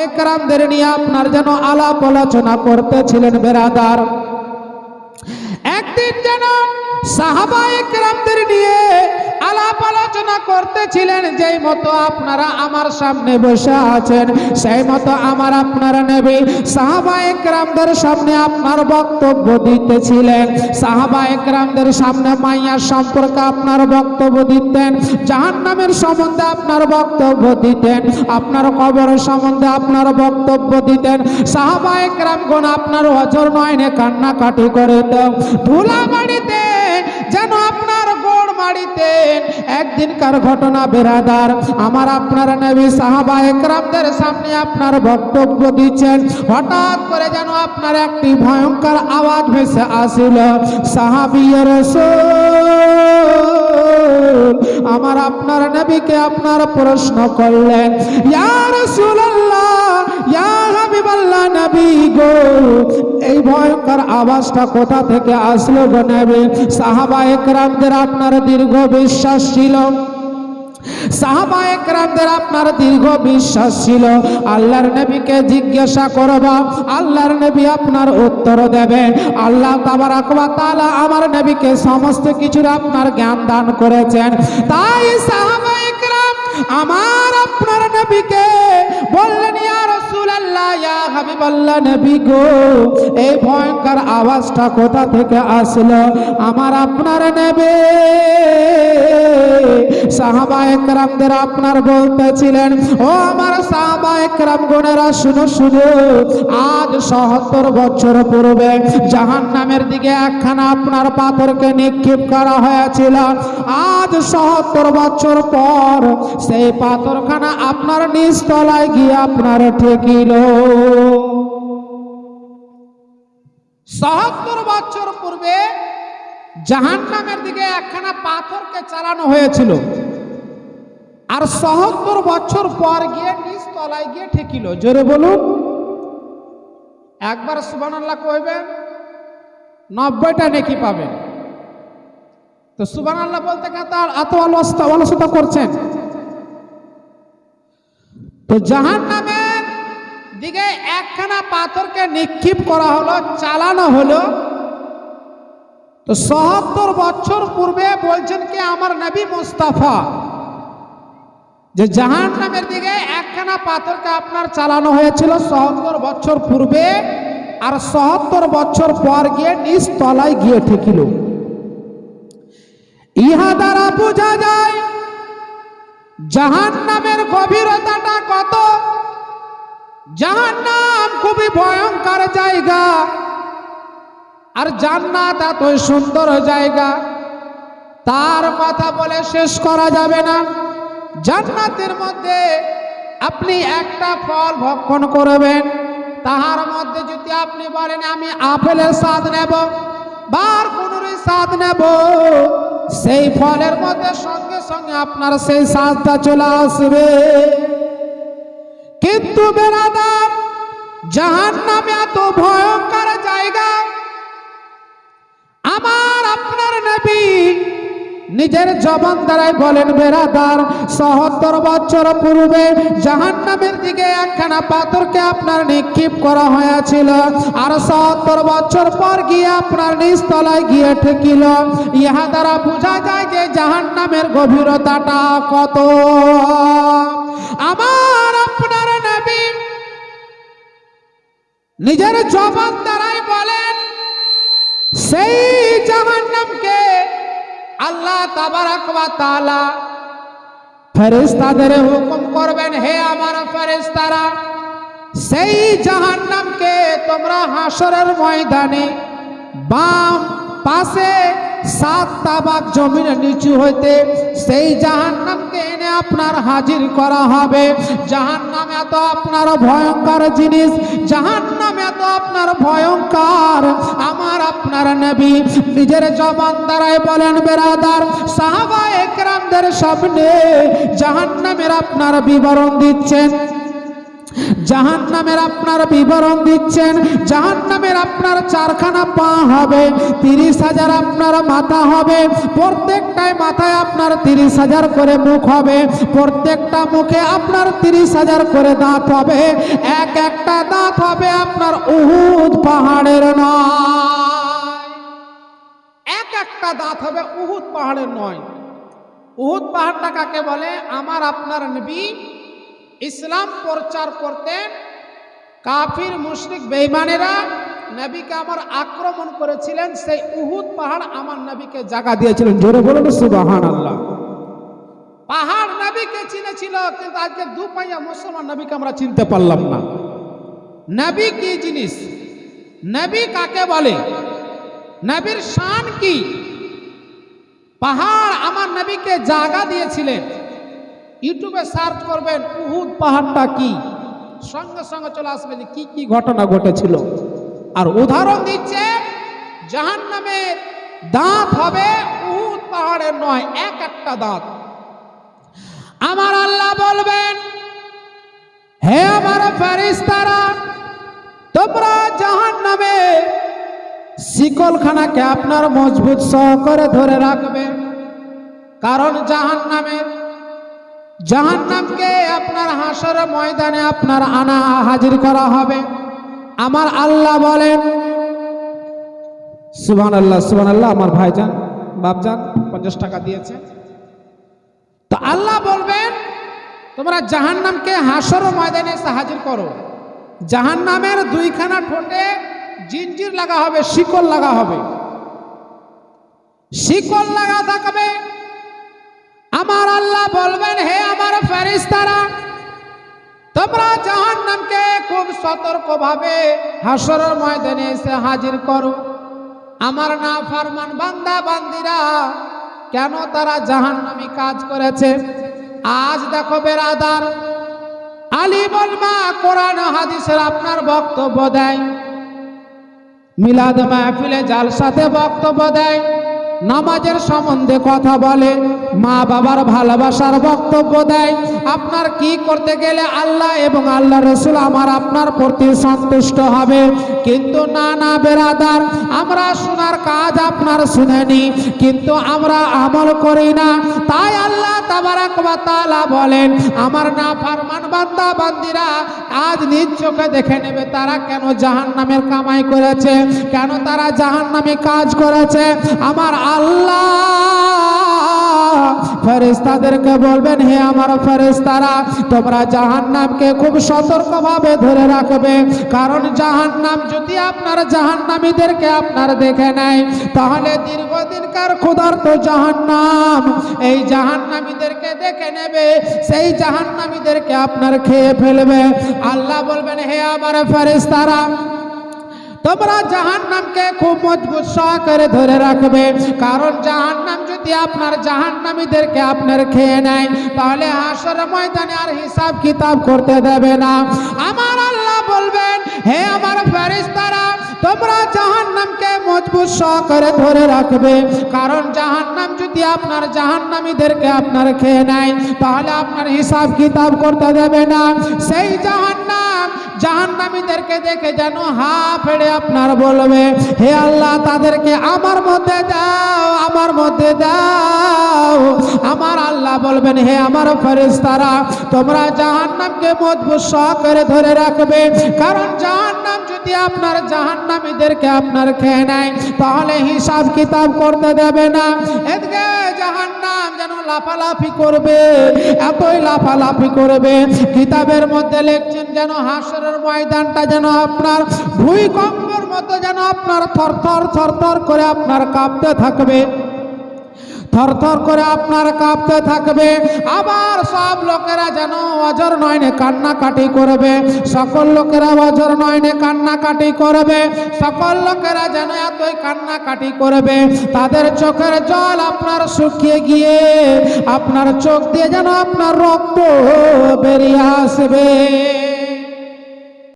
একরামদের নিয়ে আপনার যেন আলাপ আলোচনা করতেছিলেন বেরাদার। একদিন যেন সাহাবা একরামদের নিয়ে আলাপ আলোচনা করতেছিলেন, যেই মতো আপনারা আমার সামনে বসে আছেন সেই মতো আমার আপনার নবী সাহাবা একরামদের সামনে আপনার বক্তব্য দিতেছিলেন। সাহাবা একরামদের সামনে মাইয়ার সম্পর্কে আপনার বক্তব্য দিতেন, জাহান্নামের সম্বন্ধে আপনার বক্তব্য দিতেন, আপনার কবরের সম্বন্ধে আপনার বক্তব্য দিতেন। সাহাবা একরামগণ আপনার অজর নয়নে কান্নাকাটি করিতেন, ধুলা বাড়িতে যেন আপনার গোড় মারিতেন। একদিনকার ঘটনা বেরাদার, আমার আপনার নবী সাহাবা একরামদের সামনে আপনার বক্তব্য দিচ্ছেন, হঠাৎ করে যেন আপনার একটি ভয়ঙ্কর আওয়াজ ভেসে আসিল, সাহাবিয়ে রাসূল আমার আপনার নবীকে আপনার প্রশ্ন করলেন, ইয়া রাসূলুল্লাহ, ইয়া হাবিবাল্লাহ নবী গো, এই ভয়ঙ্কর আওয়াজটা কোথা থেকে আসলো গো নবী? সাহাবা একরামদের আপনার দীর্ঘ বিশ্বাস ছিল, সাহাবা একরামদের আপনার দীর্ঘ বিশ্বাস ছিল, আল্লাহর নবীকে জিজ্ঞাসা করবা, আল্লাহর নবী আপনার উত্তর দেবে। আল্লাহ তাবারাক ওয়া তাআলা আমার নবীকে সমস্ত কিছুর আপনার জ্ঞান দান করেছেন। তাই সাহাবা একরাম আমার আপনার নবীকে বললেন, ইয়া রাসূলুল্লাহ, ইয়া হাবিবাল্লাহ নবী গো, এই ভয়ঙ্কর আওয়াজটা কোথা থেকে আসলো? আমার আপনার নবী সাহাবা একরামদের আপনার বলতেছিলেন, ও আমার সাহাবা একরাম গণেরা শুনো শুনো, আজ ৭০ বছর পূর্বে জাহান্নামের দিকে একখানা আপনার পাথরকে নিক্ষেপ করা হয়েছিল। আজ ৭০ বছর পর সেই পাথরখানা আপনার নিজ তলায় গিয়ে আপনার ঠেকিল। ৭০ বছর পূর্বে জাহান্নামের দিকে একখানা পাথরকে চালানো হয়েছিল, আর ৭০ বছর পর গিয়ে নিজ তলায় গিয়ে ঠেকিল। জোরে বলুন, একবার সুবহানাল্লাহ কইবেন, ৯০টা নেকি পাবেন। তো সুবহানাল্লাহ বলতে এত অলসতা করছেন। তো জাহান্নামের দিকে একখানা পাথরকে নিক্ষেপ করা হলো, চালানো হলো। তো ৭০ বছর পূর্বে বলছেন কি আমার নবী মুস্তাফা যে জাহান্নামের দিকে একখানা পাথরকে আপনার চালানো হয়েছিল ৭০ বছর পূর্বে, আর ৭০ বছর পর গিয়ে নিজ তলায় গিয়ে ঠেকিল। ইহা দ্বারা বোঝা যায় জাহান্নামের গভীরতাটা কত। জাহান্নাম খুবই ভয়ঙ্কর জায়গা, আর জান্নাত এত সুন্দর জায়গা, তার কথা বলে শেষ করা যাবে না। জান্নাতের মধ্যে আপনি একটা ফল ভক্ষণ করবেন, তাহার মধ্যে যদি আপনি বলেন আমি আপেলের স্বাদ নেব বা কোনোর স্বাদ নেব, সেই ফলের মধ্যে সঙ্গে সঙ্গে আপনার সেই স্বাদটা চলে আসবে। কিন্তু বেরাদার, জাহান্নাম এত ভয়ঙ্কর জায়গা, আমার আপনার নবী নিজের জবান দ্বারাই বলেন, বেরাদার ৭০ বছর পূর্বে জাহান্নামের দিকে একখানা পাথরকে আপনার নিক্ষেপ করা হয়েছিল, আর ৭০ বছর পর গিয়ে আপনার নিজ তলায় গিয়ে ঠেকিল। ইহা দ্বারা বোঝা যায় যে জাহান্নামের গভীরতাটা কত। আমার আপনার নবী নিজের জবান দ্বারাই বলেন, সেই জাহান্নামকে আল্লাহ তাবারাক ওয়া তাআলা ফেরেশতাদের হুকুম করবেন, হে আমার ফেরেশতারা, সেই জাহান্নামকে তোমরা হাসরের ময়দানে বাম পাশে 7টা ভাগ জমিনের নিচু হইতে সেই জাহান্নামকে এনে আপনার হাজির করা হবে। জাহান্নাম এত আপনার ভয়ঙ্কর জিনিস, জাহান্নাম এত আপনার ভয়ঙ্কর, আমার আপনার নবী নিজের জবান দ্বারাই বলেন, বেরাদার সাহাবা একরামদের সামনে জাহান্নামের আপনার বিবরণ দিচ্ছেন। জাহান্নামের আপনার বিবরণ দিচ্ছেন। জাহান্নামের আপনার 4খানা পা হবে, 30,000 আপনার মাথা হবে, প্রত্যেকটাই মাথায় আপনার 30,000 করে মুখ হবে, প্রত্যেকটা মুখে আপনার 30,000 করে দাঁত হবে, এক একটা দাঁত হবে আপনার উহুদ পাহাড়ের নয়। এক একটা দাঁত হবে উহুদ পাহাড়ের নয়। উহুদ পাহাড়টা কাকে বলে? আমার আপনার নবী ইসলাম প্রচার করতেন, কাফির মুশরিক বেঈমানেরা নবীকে আমার আক্রমণ করেছিলেন, সেই উহুদ পাহাড় আমার নবীকে জায়গা দিয়েছিলেন। জোরে বলুন সুবহানাল্লাহ। পাহাড় নবীকে চিনেছিল, কিন্তু আজকে দু পাইয়া মুসলমান নবীকে আমরা চিনতে পারলাম না। নবী কি জিনিস? নবী কাকে বলে? নবীর শান কি? পাহাড় আমার নবীকে জায়গা দিয়েছিলেন। ইউটিউবে সার্চ করবেন উহুদ পাহাড়টা কি, সঙ্গে সঙ্গে চলে আসবে যে কি কি ঘটনা ঘটেছিল। আর উদাহরণ দিচ্ছে জাহান্নামের দাঁত হবে উহুদ পাহাড়ের নয়, এক একটা দাঁত। আমার আল্লাহ বলবেন, হে আমার ফেরেশতারা, তোমরা জাহান্নামে শিকলখানাকে আপনার মজবুত সহকারে ধরে রাখবে, কারণ জাহান্নামকে আপনার হাসর ময়দানে আপনার আনা হাজির করা হবে। আমার আল্লাহ বলেন, সুবহানাল্লাহ সুবহানাল্লাহ। আমার ভাইজান বাপজান 50 টাকা দিয়েছে। তো আল্লাহ বলবেন, তোমরা জাহান্নামকে হাসর ময়দানে এসে হাজির করো। জাহান্নামের 2খানা ঠোঁটে জিঞ্জির লাগা হবে, শিকল লাগা হবে, শিকল লাগা থাকবে। আমার আল্লাহ বলবেন, হে আমার ফেরেশতারা, তোমরা জাহান্নামকে খুব সতর্কভাবে হাসরের ময়দানে এসে হাজির করো। আমার নাফরমান বান্দা বান্দিরা কেন তারা জাহান্নামী কাজ করেছে? আজ দেখো বেরাদার, আলিম উলামা কোরআন হাদিসের আপনার বক্তব্য দেয়, মিলাদ মাহফিলে জালসাতে বক্তব্য দেয়, নামাজের সম্বন্ধে কথা বলে, মা বাবার ভালোবাসার বক্তব্য দেয়, আপনার কি করতে গেলে আল্লাহ এবং আল্লাহ রসুল আমার আপনার প্রতি সন্তুষ্ট হবে। কিন্তু না বেরাদার, আমরা শোনার কাজ আপনার শুনেনি, কিন্তু আমরা আমল করি না। তাই আল্লাহ তাবারাক ওয়া তাআলা বলেন, আমার নাফরমান বান্দা বান্দিরা আজ নিজ চোখে দেখে নেবে তারা কেন জাহান্নামের কামাই করেছে, কেন তারা জাহান্নামী কাজ করেছে। আমার আল্লাহ ফেরেশতাদেরকে বলবেন, হে আমার ফেরেশতারা, তোমরা জাহান্নামকে খুব সতর্কভাবে ধরে রাখবে, কারণ জাহান্নাম যদি আপনার জাহান্নামীদেরকে আপনার দেখে নেয়, তাহলে দীর্ঘদিনকার ক্ষুধার্ত জাহান্নাম এই জাহান্নামীদেরকে দেখে নেবে, সেই জাহান্নামীদেরকে আপনার খেয়ে ফেলবে। আল্লাহ বলবেন, হে আমার ফেরেশতারা, তোমরা জাহান্নামকে খুব মজবুত সহকারে ধরে রাখবে, কারণ জাহান্নাম যদি আপনার জাহান্নামীদেরকে আপনার খেয়ে নেয়, তাহলে হাসর ময়দানে আর হিসাব কিতাব করতে দেবে না। আমার আল্লাহ বলবেন, হে আমার ফেরেশতারা, তোমরা জাহান্নামকে মজবুত সহকারে ধরে রাখবে, কারণ জাহান্নাম যদি আপনার জাহান্নামীদেরকে আপনার খেয়ে নেয়, তাহলে আপনার হিসাব কিতাব করতে দেবে না। সেই জাহান্নামীদেরকে দেখে যেন হা ফেড়ে আপনার বলবে, হে আল্লাহ, তাদেরকে আমার মধ্যে দাও, আমার মধ্যে দাও। আমার আল্লাহ বলবেন, হে আমার ফেরেশতারা, তোমরা জাহান্নামকে মজবুত সহকারে ধরে রাখবে, কারণ জাহান্নাম যদি আপনার জাহান্নামীদেরকে আপনার খেয়ে নেয়, তাহলে হিসাব কিতাব করতে দেবে না। এদিকে জাহান্নাম যেন লাফালাফি করবে, এতই লাফালাফি করবে, কিতাবের মধ্যে লিখছেন যেন হাসরের ময়দানটা যেন আপনার ভূমিকম্পের মতো যেন আপনার থরথর থরথর করে আপনার কাঁপতে থাকবে, থরথর করে আপনার কাঁপতে থাকবে। আবার সব লোকেরা যেন অজর নয়নে কান্নাকাটি করবে, সকল লোকেরা অজর নয়নে কান্নাকাটি করবে, সকল লোকেরা যেন এতই কান্নাকাটি করবে, তাদের চোখের জল আপনার শুকিয়ে গিয়ে আপনার চোখ দিয়ে যেন আপনার রক্ত বেরিয়ে আসবে।